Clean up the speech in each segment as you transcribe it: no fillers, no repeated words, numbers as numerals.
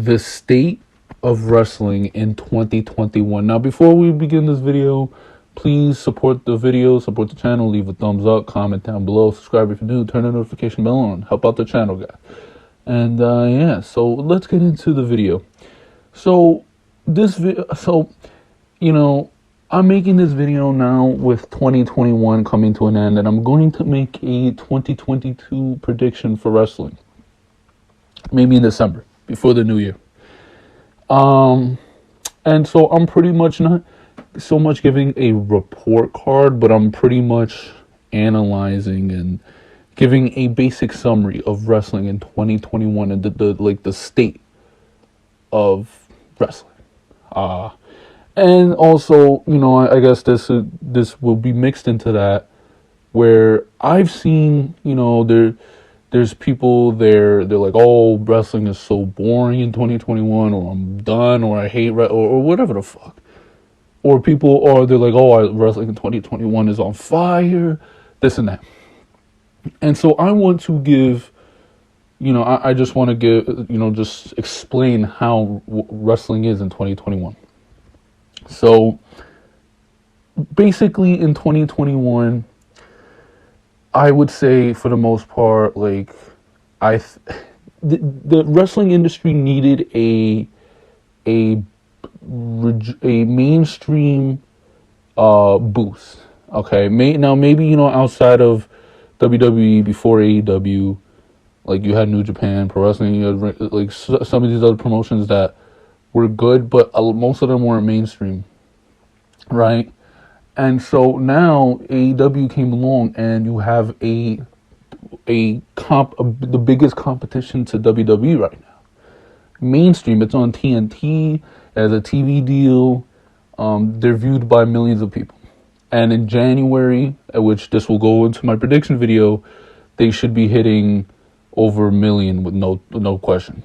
the state of wrestling in 2021. Now, before we begin this video, please support the video, support the channel, leave a thumbs up, comment down below, subscribe if you're new, turn the notification bell on, help out the channel, guys. And yeah, so let's get into the video. So I'm making this video now with 2021 coming to an end, and I'm going to make a 2022 prediction for wrestling. Maybe in December, before the new year. And so I'm pretty much not so much giving a report card, but I'm pretty much analyzing and giving a basic summary of wrestling in 2021 and the state of wrestling. And also, I guess this will be mixed into that, where I've seen, there's people they're like, oh, wrestling is so boring in 2021, or I'm done, or I hate or whatever the fuck. Or people they're like, oh, wrestling in 2021 is on fire, this and that. And so I want to give, I just want to give, just explain how wrestling is in 2021. So basically in 2021, I would say for the most part, like the wrestling industry needed a mainstream boost. Okay, now maybe outside of WWE, before AEW, like you had New Japan Pro Wrestling, you had like some of these other promotions that were good, but most of them weren't mainstream, right? And so now AEW came along, and you have the biggest competition to WWE right now. Mainstream, it's on TNT, as a TV deal. They're viewed by millions of people. And in January, at which this will go into my prediction video, they should be hitting over 1 million with no question.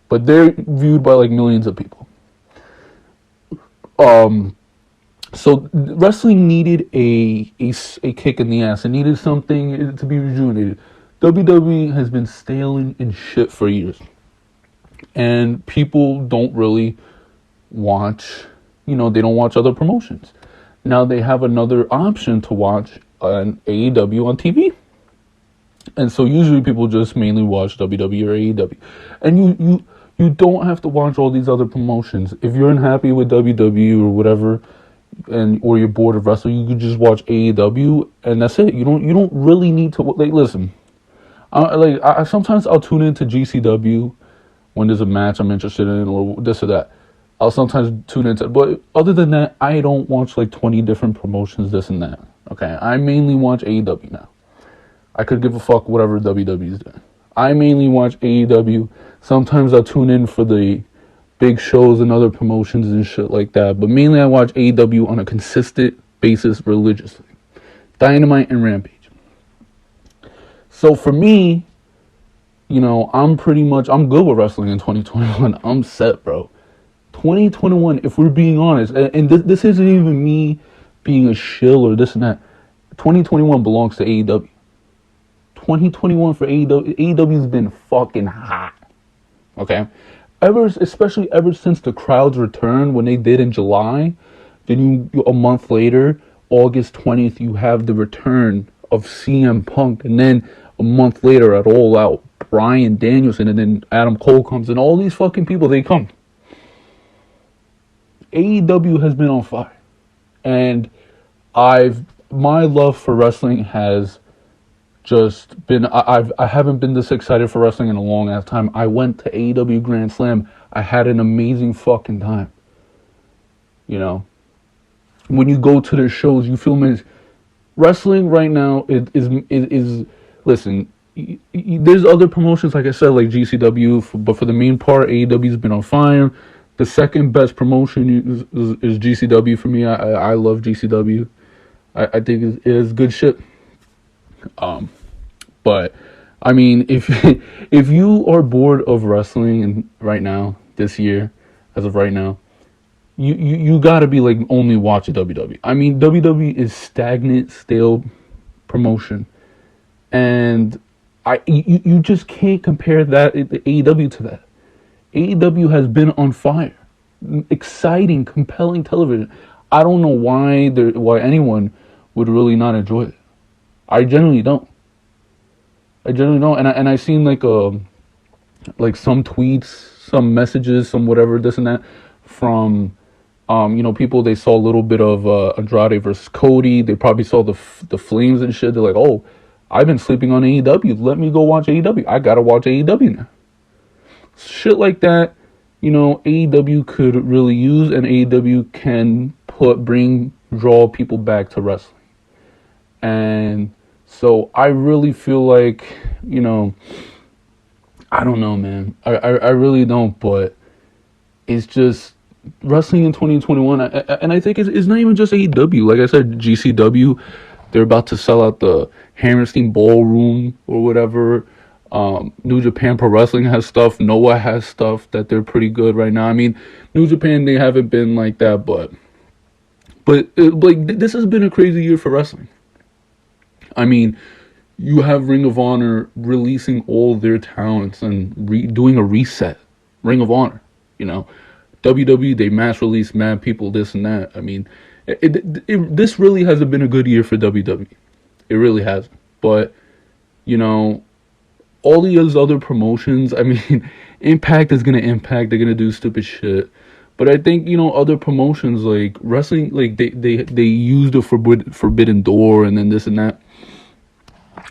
But they're viewed by like millions of people. So wrestling needed a kick in the ass. It needed something to be rejuvenated. WWE has been stale in shit for years. And people don't really watch, they don't watch other promotions. Now they have another option to watch an AEW on TV. And so usually people just mainly watch WWE or AEW. And you don't have to watch all these other promotions. If you're unhappy with WWE or whatever, or you're bored of wrestling, you can just watch AEW, and that's it. You don't really need to listen. Sometimes I'll tune into GCW when there's a match I'm interested in, or this or that. I'll sometimes tune into, but other than that, I don't watch like 20 different promotions, this and that. Okay, I mainly watch AEW now. I could give a fuck whatever WWE's doing. I mainly watch AEW. Sometimes I'll tune in for the big shows and other promotions and shit like that. But mainly I watch AEW on a consistent basis religiously. Dynamite and Rampage. So for me, I'm good with wrestling in 2021. I'm set, bro. 2021, if we're being honest, and this isn't even me being a shill or this and that. 2021 belongs to AEW. 2021 for AEW has been fucking hot. Okay? Especially ever since the crowd's return, when they did in July, then a month later, August 20th, you have the return of CM Punk, and then a month later at All Out, Bryan Danielson, and then Adam Cole comes, and all these fucking people, they come. AEW has been on fire, and my love for wrestling has just been, I haven't been this excited for wrestling in a long ass time. I went to AEW Grand Slam. I had an amazing fucking time. When you go to their shows, you feel amazing. Wrestling right now is listen, there's other promotions, like I said, like GCW, but for the main part, AEW's been on fire. The second best promotion is GCW for me. I love GCW. I think it is good shit. But I mean, if you are bored of wrestling right now, this year, as of right now, you gotta be like only watching WWE. I mean, WWE is stagnant, stale promotion, and you just can't compare that AEW to that. AEW has been on fire. Exciting, compelling television. I don't know why anyone would really not enjoy it. I generally don't. And I seen like some tweets, some messages, some whatever, this and that, from people. They saw a little bit of Andrade versus Cody. They probably saw the Flames and shit. They're like, oh, I've been sleeping on AEW. Let me go watch AEW. I gotta watch AEW now. Shit like that, AEW could really use, and AEW can draw people back to wrestling. And so I really feel like, I don't know, man. I really don't, but it's just wrestling in 2021. And I think it's not even just AEW. Like I said, GCW, they're about to sell out the Hammerstein Ballroom or whatever. New Japan Pro Wrestling has stuff. Noah has stuff that they're pretty good right now. I mean, New Japan, they haven't been like that, but this has been a crazy year for wrestling. I mean, you have Ring of Honor releasing all their talents and doing a reset. Ring of Honor, WWE, they mass release mad people, this and that. I mean, this really hasn't been a good year for WWE. It really hasn't. But, all these other promotions, I mean, Impact is going to impact. They're going to do stupid shit. But I think, other promotions like wrestling, like they use the forbidden door and then this and that.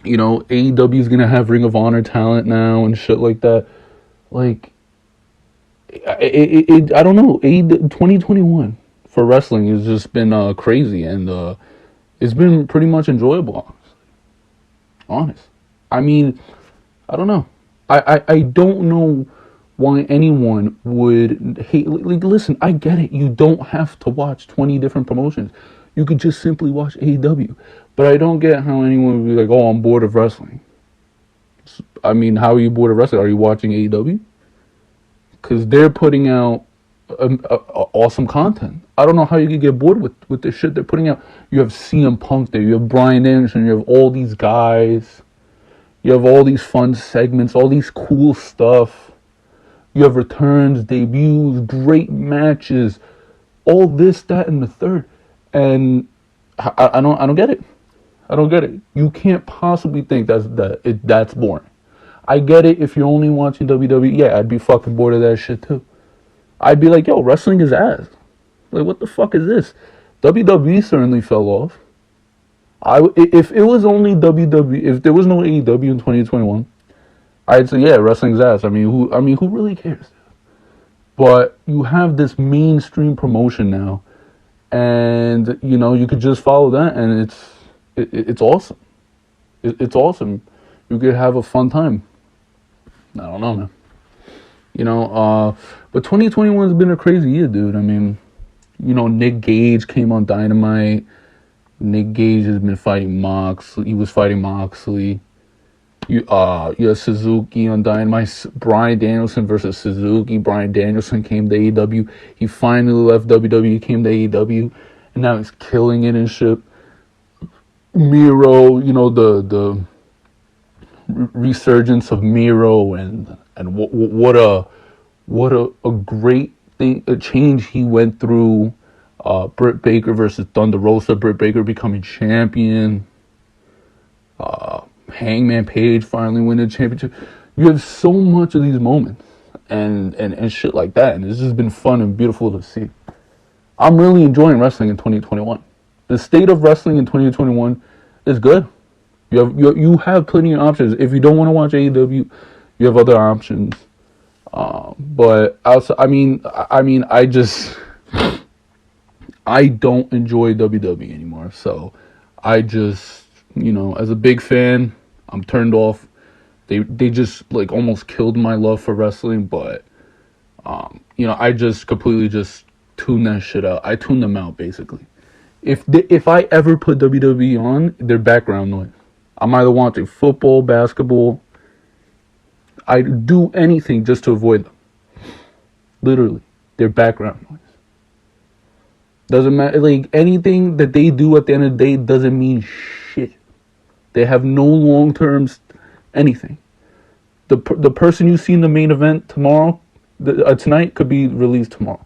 AEW is going to have Ring of Honor talent now and shit like that. Like, I don't know. 2021 for wrestling has just been crazy, and it's been pretty much enjoyable, honest. I mean, I don't know. I don't know why anyone would hate. Like, listen, I get it. You don't have to watch 20 different promotions. You could just simply watch AEW. But I don't get how anyone would be like, oh, I'm bored of wrestling. I mean, how are you bored of wrestling? Are you watching AEW? Because they're putting out awesome content. I don't know how you could get bored with the shit they're putting out. You have CM Punk there. You have Bryan Danielson. You have all these guys. You have all these fun segments, all these cool stuff. You have returns, debuts, great matches, all this, that, and the third. And I don't get it. I don't get it. You can't possibly think that's boring. I get it if you're only watching WWE. Yeah, I'd be fucking bored of that shit too. I'd be like, yo, wrestling is ass. Like, what the fuck is this? WWE certainly fell off. If it was only WWE, if there was no AEW in 2021, I'd say, yeah, wrestling's ass. I mean, who really cares? But you have this mainstream promotion now, and you could just follow that, and it's awesome. It's awesome. You could have a fun time. I don't know, man. But 2021 has been a crazy year, dude. I mean, Nick Gage came on Dynamite. Nick Gage has been fighting Moxley. He was fighting Moxley. You have Suzuki on Dynamite. Bryan Danielson versus Suzuki. Bryan Danielson came to AEW. He finally left WWE, came to AEW, and now he's killing it and shit. Miro, the resurgence of Miro, and what a great thing, a change he went through. Britt Baker versus Thunder Rosa. Britt Baker becoming champion. Hangman Page finally winning the championship. You have so much of these moments and shit like that, and it's just been fun and beautiful to see. I'm really enjoying wrestling in 2021. The state of wrestling in 2021 is good. You have plenty of options. If you don't want to watch AEW, you have other options. But also, I don't enjoy WWE anymore. So I just, as a big fan, I'm turned off. They just like almost killed my love for wrestling. But I just completely just tune that shit out. I tune them out basically. If I ever put WWE on, they're background noise. I'm either watching football, basketball. I do anything just to avoid them. Literally, they're background noise. Doesn't matter. Like, anything that they do at the end of the day doesn't mean shit. They have no long terms, anything. The person you see in the main event tomorrow, tonight could be released tomorrow.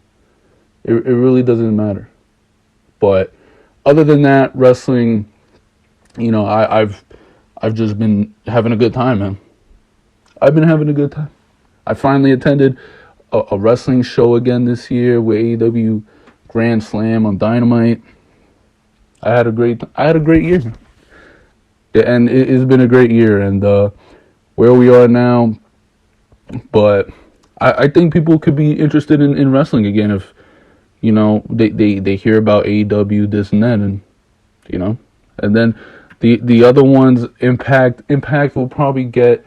It really doesn't matter. But other than that, wrestling, I've just been having a good time, man. I've been having a good time. I finally attended a wrestling show again this year with AEW Grand Slam on Dynamite. I had a great year. Yeah, and it's been a great year, and where we are now. But I think people could be interested in wrestling again if they hear about AEW, this and that, and and then the other ones, Impact will probably get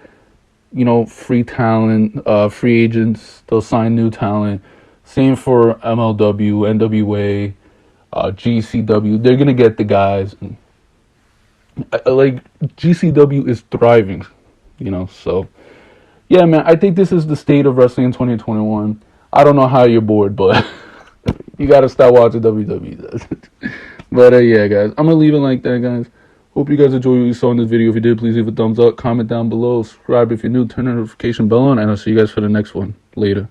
free talent, free agents. They'll sign new talent. Same for MLW, NWA, GCW. They're gonna get the guys. And, like GCW is thriving, So yeah, man. I think this is the state of wrestling in 2021. I don't know how you're bored, but you gotta stop watching WWE. But yeah, guys, I'm gonna leave it like that, guys. Hope you guys enjoyed what you saw in this video. If you did, please leave a thumbs up, comment down below, subscribe if you're new, turn the notification bell on, and I'll see you guys for the next one. Later.